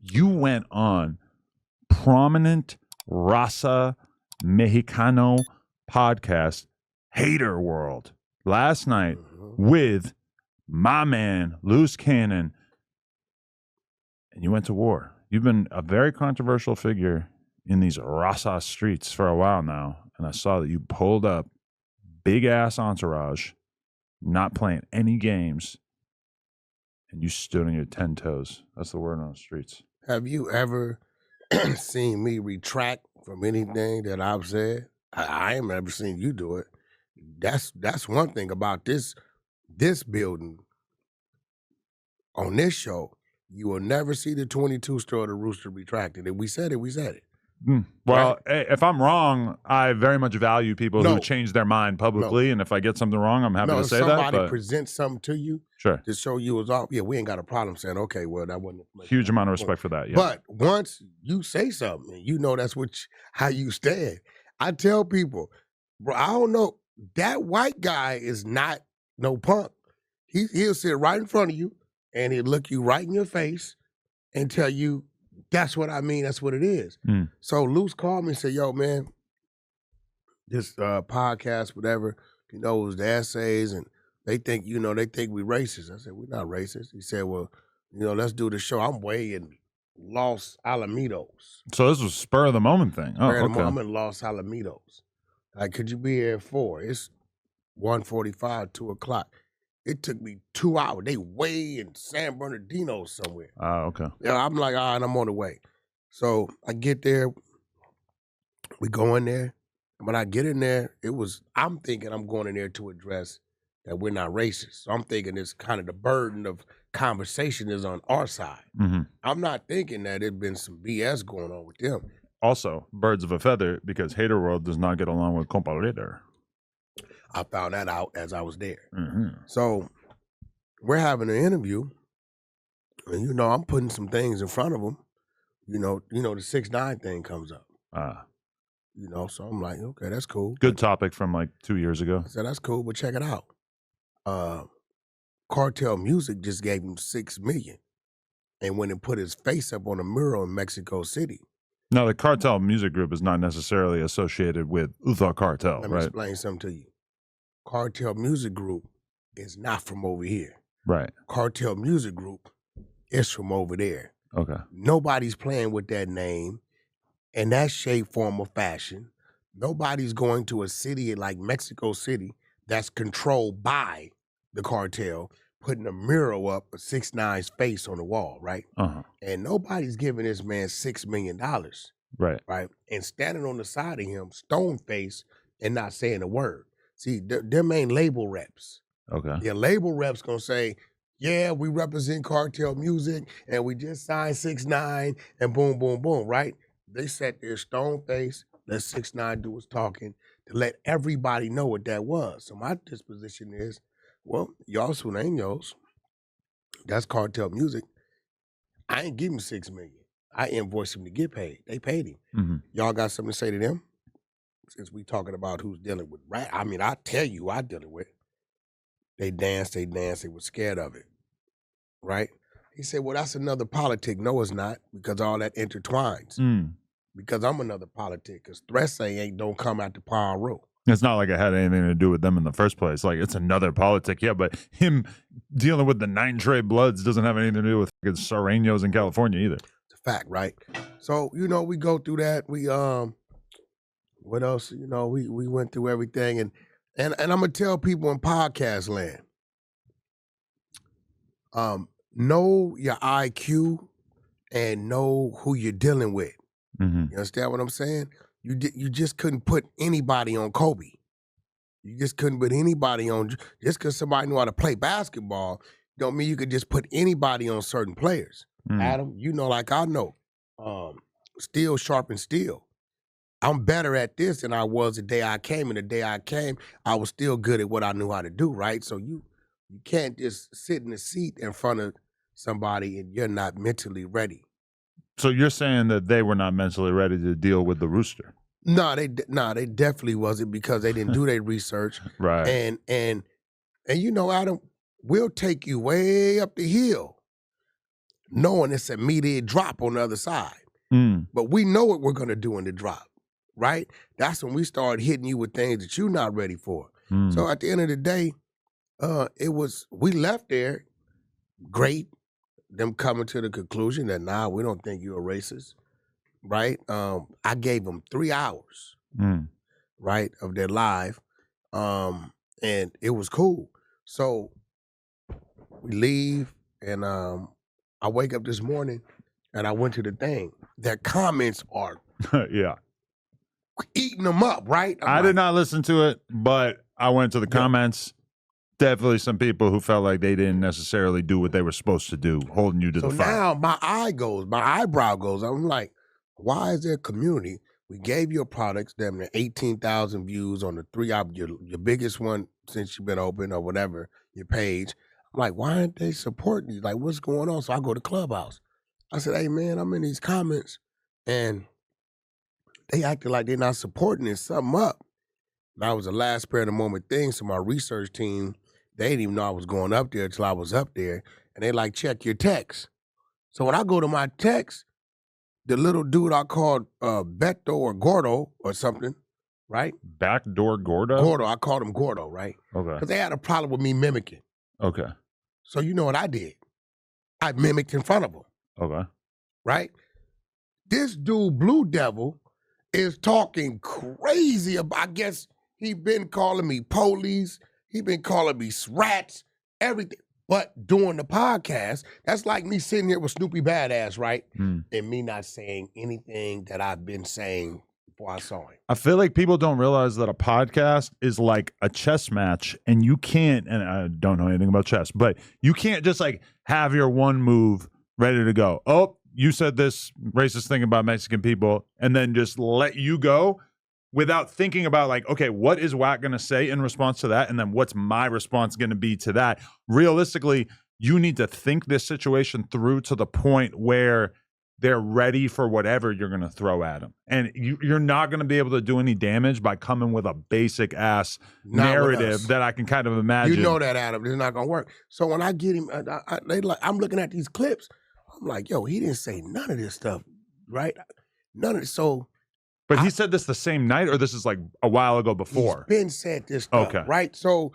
You went on prominent Raza Mexicano podcast, Hater World, last night with my man, Loose Cannon, and you went to war. You've been a very controversial figure in these Raza streets for a while now, and I saw that you pulled up big-ass entourage, not playing any games, and you stood on your 10 toes. That's the word on the streets. Have you ever seen me retract from anything that I've said? I ain't ever seen you do it. That's one thing about this building. On this show, you will never see the 22 store of the Rooster retracted. If we said it, we said it. Well, hey, if I'm wrong, I very much value people who change their mind publicly, and if I get something wrong, I'm happy to say that. If somebody presents something to you to show you was off, we ain't got a problem saying, okay, well, that wasn't huge amount of respect for that. Yeah. But once you say something, you know that's how you stand. I tell people, bro, I don't know, that white guy is not no punk. He'll sit right in front of you, and he'll look you right in your face and tell you, that's what I mean, that's what it is. So Luce called me and said, yo, man, this podcast, whatever, it was the essays, and they think we racist. I said, we're not racist. He said, well, let's do the show. I'm way in Los Alamitos. So this was spur of the moment thing. Oh, okay. I'm in Los Alamitos. Like, could you be here at 4? It's 1:45, 2 o'clock. It took me 2 hours. They way in San Bernardino somewhere. Okay. Yeah, I'm like, all right, I'm on the way. So I get there. We go in there. And when I get in there, I'm thinking I'm going in there to address that we're not racist. So I'm thinking it's kind of the burden of conversation is on our side. I'm not thinking that there's been some BS going on with them. Also, birds of a feather, because Hater World does not get along with Compa Leader. I found that out as I was there. So we're having an interview, and I'm putting some things in front of them. The 6ix9ine thing comes up. So I'm like, okay, that's cool. Good topic from like 2 years ago. I said, that's cool, but check it out. Cartel Music just gave him $6 million, and went and put his face up on a mural in Mexico City. Now, the Cartel Music Group is not necessarily associated with the cartel, Let me explain something to you. Cartel Music Group is not from over here. Right. Cartel Music Group is from over there. Okay. Nobody's playing with that name in that shape, form, or fashion. Nobody's going to a city like Mexico City that's controlled by the cartel, putting a mural up of 6ix9ine's face on the wall, right? And nobody's giving this man $6 million. Right. Right. And standing on the side of him, stone face, and not saying a word. See, them ain't label reps. Okay. Your label reps gonna say, yeah, we represent Cartel Music, and we just signed 6ix9ine, and boom, boom, boom, right? They sat there stone face, let 6ix9ine do his talking, to let everybody know what that was. So my disposition is, well, y'all sueños, that's Cartel Music. I ain't give him $6 million. I invoiced him to get paid. They paid him. Y'all got something to say to them? Since we talking about who's dealing with rap, I mean, I tell you who I dealing with. They danced, they were scared of it, right? He said, well, that's another politic. No, it's not, because all that intertwines. Because I'm another politic, because Thresse don't come out the Power Row. It's not like it had anything to do with them in the first place. Like, it's another politic, yeah, but him dealing with the 9 Trey Bloods doesn't have anything to do with Sureños in California either. It's a fact, right? So, we go through that. We, what else? We went through everything, and I'm gonna tell people in podcast land, know your IQ and know who you're dealing with. You understand what I'm saying? You just couldn't put anybody on Kobe. You just couldn't put anybody on, just because somebody knew how to play basketball, don't mean you could just put anybody on certain players. Adam, like I know, steel sharpens steel. I'm better at this than I was the day I came, and the day I came, I was still good at what I knew how to do, right? So you can't just sit in the seat in front of somebody and you're not mentally ready. So you're saying that they were not mentally ready to deal with the Rooster? No, they definitely wasn't, because they didn't do their research. Right. And Adam, we'll take you way up the hill. knowing it's immediate drop on the other side. But we know what we're going to do in the drop, right? That's when we start hitting you with things that you're not ready for. So at the end of the day, we left there great, them coming to the conclusion that, nah, we don't think you're a racist, right? I gave them 3 hours, right, of their live, and it was cool. So we leave, and I wake up this morning, and I went to the thing. Their comments are yeah, eating them up, right? I did not listen to it, but I went to the comments. Definitely some people who felt like they didn't necessarily do what they were supposed to do, holding you to the fire. So now my eyebrow goes. I'm like, why is there community? We gave your products, damn near 18,000 views on the 3 hour, your biggest one since you've been open or whatever, your page. I'm like, why aren't they supporting you? Like, what's going on? So I go to Clubhouse. I said, hey, man, I'm in these comments, and they acted like they're not supporting it. Something up. That was the last spare of the moment thing. So my research team, they didn't even know I was going up there until I was up there. And they like, check your text. So when I go to my text, the little dude I called Beto or Gordo or something, right? Backdoor Gordo? Gordo. I called him Gordo, right? Okay. Because they had a problem with me mimicking. Okay. So you know what I did? I mimicked in front of him. Okay. Right? This dude, Blue Devil, is talking crazy about, I guess he been calling me police, he been calling me rats, everything. But doing the podcast, that's like me sitting here with Snoopy Badass, right? And me not saying anything that I've been saying before I saw him. I feel like people don't realize that a podcast is like a chess match, and you can't, and I don't know anything about chess, but you can't just like have your one move ready to go. Oh, you said this racist thing about Mexican people, and then just let you go without thinking about like, okay, what is Wack going to say in response to that? And then what's my response going to be to that? Realistically, you need to think this situation through to the point where they're ready for whatever you're going to throw at them. And you're not going to be able to do any damage by coming with a basic ass narrative that I can kind of imagine. You know that, Adam. It's not going to work. So when I get him, I'm looking at these clips. I'm like, yo, he didn't say none of this stuff, right? None of it. So, but he said this the same night, or this is like a while ago before? He's been said this stuff, right? So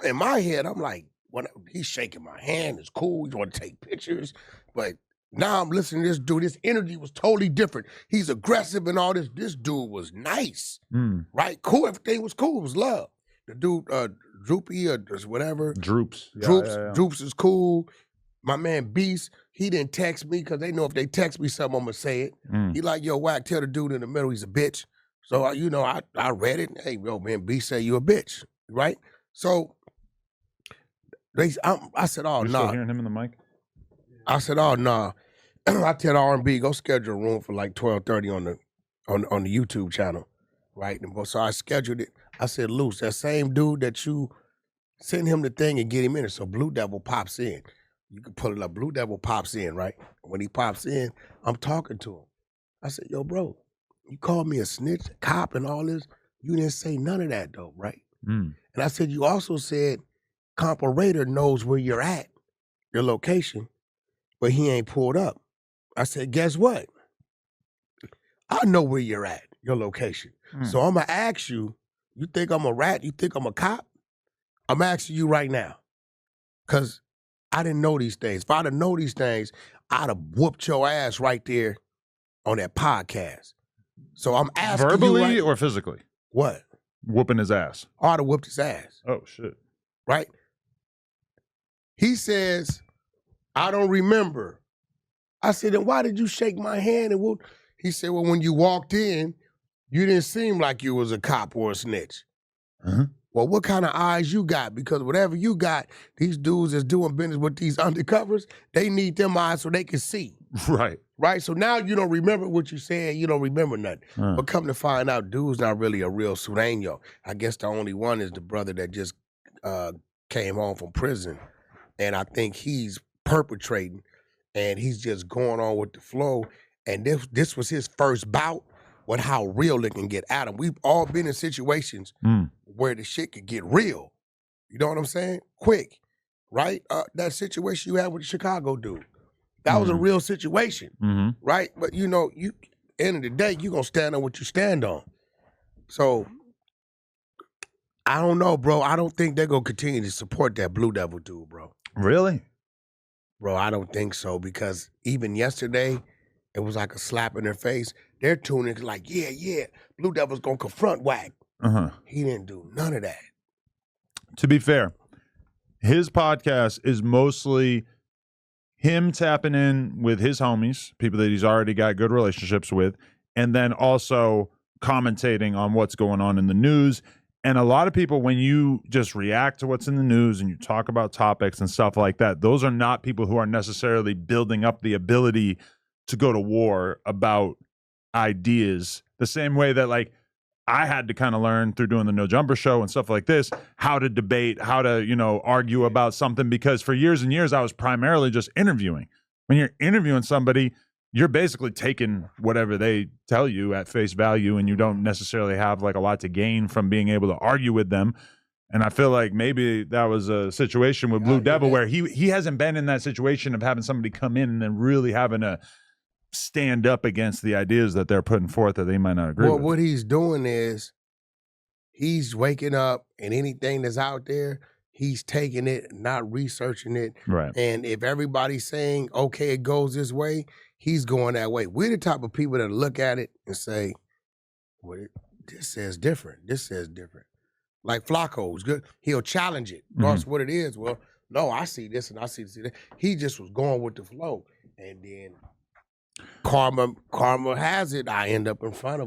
in my head, I'm like, when he's shaking my hand, it's cool. You want to take pictures, but now I'm listening to this dude. His energy was totally different. He's aggressive and all this. This dude was nice, right? Cool. Everything was cool. It was love. The dude, Droopy or whatever. Droops. Droops is cool. My man Beast, he didn't text me because they know if they text me something, I'm going to say it. He like, yo, Wack, tell the dude in the middle he's a bitch. So, I read it. Hey, yo, man, Beast say you a bitch, right? So, I said, oh, You're nah. still hearing him in the mic? I said, oh, nah. I tell R&B, go schedule a room for like 12:30 on the YouTube channel, right? And so I scheduled it. I said, Luce, that same dude that you send him the thing and get him in it. So Blue Devil pops in. You can pull it up. Blue Devil pops in, right? When he pops in, I'm talking to him. I said, yo, bro, you called me a snitch, a cop, and all this. You didn't say none of that, though, right? And I said, you also said Comparator knows where you're at, your location, but he ain't pulled up. I said, guess what? I know where you're at, your location. So I'm going to ask you, you think I'm a rat? You think I'm a cop? I'm asking you right now. Because I didn't know these things. If I'd have known these things, I'd have whooped your ass right there on that podcast. So I'm asking verbally you or physically? What? Whooping his ass. I'd have whooped his ass. Oh, shit. Right? He says, I don't remember. I said, then why did you shake my hand? And whoop? He said, well, when you walked in, you didn't seem like you was a cop or a snitch. Well, what kind of eyes you got? Because whatever you got, these dudes that's doing business with these undercovers, they need them eyes so they can see. Right. Right? So now you don't remember what you said. You don't remember nothing. But come to find out, dude's not really a real Sureño. I guess the only one is the brother that just came home from prison. And I think he's perpetrating, and he's just going on with the flow. And this was his first bout with how real it can get at him. We've all been in situations where the shit could get real. You know what I'm saying? Quick, right? That situation you had with the Chicago dude. That was a real situation, Mm-hmm. right? But you know, end of the day, you're gonna stand on what you stand on. So I don't know, bro. I don't think they're gonna continue to support that Blue Devil dude, bro. Really? Bro, I don't think so, because even yesterday, it was like a slap in their face. They're tuning like, yeah, Blue Devil's gonna confront Wack. Uh-huh. He didn't do none of that. To be fair, his podcast is mostly him tapping in with his homies, people that he's already got good relationships with, and then also commentating on what's going on in the news. And a lot of people, when you just react to what's in the news and you talk about topics and stuff like that, those are not people who are necessarily building up the ability to go to war about ideas the same way that, like, I had to kind of learn through doing the No Jumper show and stuff like this, how to debate, how to, argue about something, because for years and years, I was primarily just interviewing. When you're interviewing somebody, you're basically taking whatever they tell you at face value, and you don't necessarily have like a lot to gain from being able to argue with them. And I feel like maybe that was a situation with Blue Devil where he hasn't been in that situation of having somebody come in and then really having to stand up against the ideas that they're putting forth that they might not agree with. What he's doing is he's waking up, and anything that's out there, he's taking it, not researching it. Right. And if everybody's saying, okay, it goes this way, he's going that way. We're the type of people that look at it and say, well, this says different. This says different. Like Flacco's good. He'll challenge it. Regardless of what it is. Well, no, I see this and I see that. He just was going with the flow. And then karma has it, I end up in front of him.